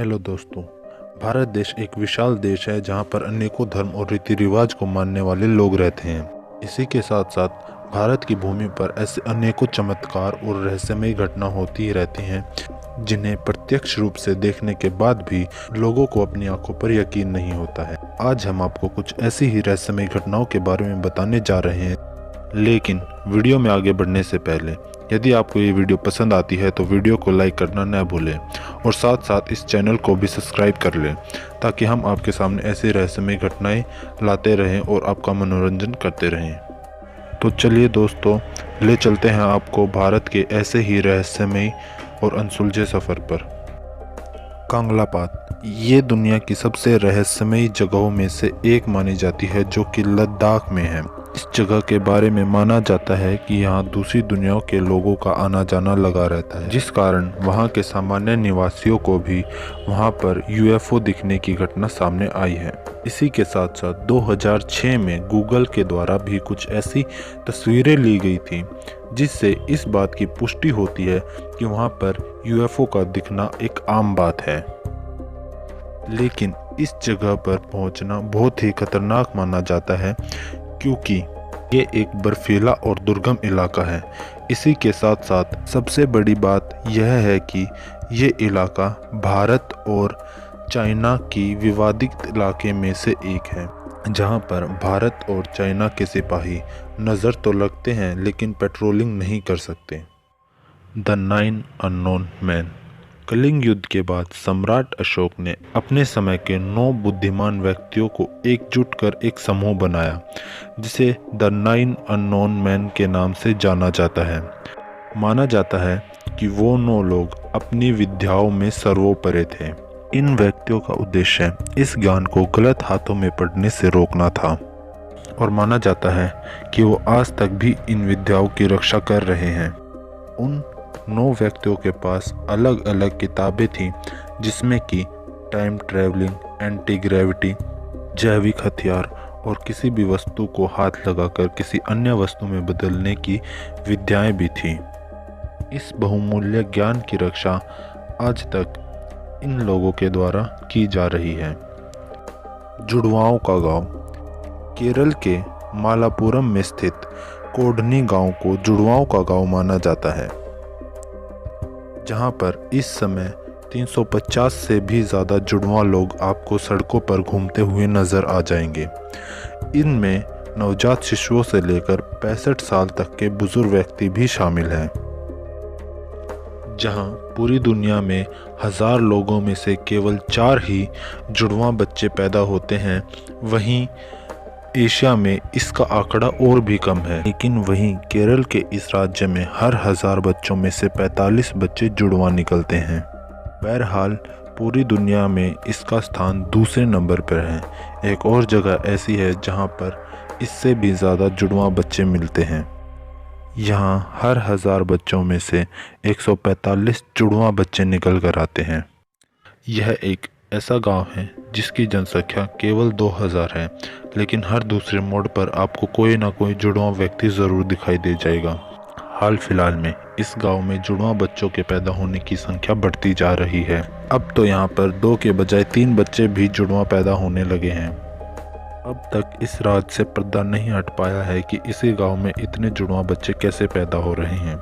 Hello दोस्तों। भारत देश एक विशाल देश है जहां पर अनेकों धर्म और रीति रिवाज को मानने वाले लोग रहते हैं। इसी के साथ साथ भारत की भूमि पर ऐसे अनेकों चमत्कार और रहस्यमयी घटना होती ही रहती हैं जिन्हें प्रत्यक्ष रूप से देखने के बाद भी लोगों को अपनी आंखों पर यकीन नहीं होता है। आज हम आपको कुछ ऐसी ही रहस्यमयी घटनाओं के बारे में बताने जा रहे हैं, लेकिन वीडियो में आगे बढ़ने से पहले यदि आपको ये वीडियो पसंद आती है तो वीडियो को लाइक करना न भूलें और साथ साथ इस चैनल को भी सब्सक्राइब कर लें ताकि हम आपके सामने ऐसी रहस्यमयी घटनाएं लाते रहें और आपका मनोरंजन करते रहें। तो चलिए दोस्तों, ले चलते हैं आपको भारत के ऐसे ही रहस्यमयी और अनसुलझे सफ़र पर। कांगलापात ये दुनिया की सबसे रहस्यमयी जगहों में से एक मानी जाती है जो कि लद्दाख में है। इस जगह के बारे में माना जाता है कि यहाँ दूसरी दुनियाओं के लोगों का आना जाना लगा रहता है, जिस कारण वहाँ के सामान्य निवासियों को भी वहाँ पर यूएफओ दिखने की घटना सामने आई है। इसी के साथ साथ 2006 में गूगल के द्वारा भी कुछ ऐसी तस्वीरें ली गई थी जिससे इस बात की पुष्टि होती है कि वहाँ पर यूएफओ का दिखना एक आम बात है। लेकिन इस जगह पर पहुँचना बहुत ही खतरनाक माना जाता है क्योंकि ये एक बर्फीला और दुर्गम इलाका है। इसी के साथ साथ सबसे बड़ी बात यह है कि ये इलाका भारत और चाइना की विवादित इलाके में से एक है, जहां पर भारत और चाइना के सिपाही नज़र तो लगते हैं लेकिन पेट्रोलिंग नहीं कर सकते। The 9 unknown man. कलिंग युद्ध के बाद सम्राट अशोक ने अपने समय के 9 बुद्धिमान व्यक्तियों को एकजुट कर एक समूह बनाया जिसे द 9 अननोन मैन के नाम से जाना जाता है। माना जाता है कि वो 9 लोग अपनी विद्याओं में सर्वोपरि थे। इन व्यक्तियों का उद्देश्य इस ज्ञान को गलत हाथों में पड़ने से रोकना था और माना जाता है कि वो आज तक भी इन विद्याओं की रक्षा कर रहे हैं। उन 9 व्यक्तियों के पास अलग अलग किताबें थीं जिसमें कि टाइम ट्रैवलिंग, एंटी ग्रेविटी, जैविक हथियार और किसी भी वस्तु को हाथ लगाकर किसी अन्य वस्तु में बदलने की विद्याएं भी थीं। इस बहुमूल्य ज्ञान की रक्षा आज तक इन लोगों के द्वारा की जा रही है। जुड़वाओं का गांव। केरल के मालापुरम में स्थित कोडनी गांव को जुड़वाओं का गांव माना जाता है, जहां पर इस समय 350 से भी ज़्यादा जुड़वा लोग आपको सड़कों पर घूमते हुए नज़र आ जाएंगे। इनमें नवजात शिशुओं से लेकर 65 साल तक के बुजुर्ग व्यक्ति भी शामिल हैं। जहां पूरी दुनिया में 1000 लोगों में से केवल 4 ही जुड़वा बच्चे पैदा होते हैं, वहीं एशिया में इसका आंकड़ा और भी कम है। लेकिन वहीं केरल के इस राज्य में हर 1000 बच्चों में से 45 बच्चे जुड़वा निकलते हैं। बहरहाल पूरी दुनिया में इसका स्थान दूसरे नंबर पर है। एक और जगह ऐसी है जहां पर इससे भी ज़्यादा जुड़वा बच्चे मिलते हैं। यहाँ हर 1000 बच्चों में से 145 जुड़वा बच्चे निकल कर आते हैं। यह एक ऐसा गांव है जिसकी जनसंख्या केवल 2000 है, लेकिन हर दूसरे मोड़ पर आपको कोई ना कोई जुड़वा व्यक्ति ज़रूर दिखाई दे जाएगा। हाल फिलहाल में इस गांव में जुड़वा बच्चों के पैदा होने की संख्या बढ़ती जा रही है। अब तो यहाँ पर 2 के बजाय 3 बच्चे भी जुड़वा पैदा होने लगे हैं। अब तक इस राज से पर्दा नहीं हट पाया है कि इसी गाँव में इतने जुड़वा बच्चे कैसे पैदा हो रहे हैं।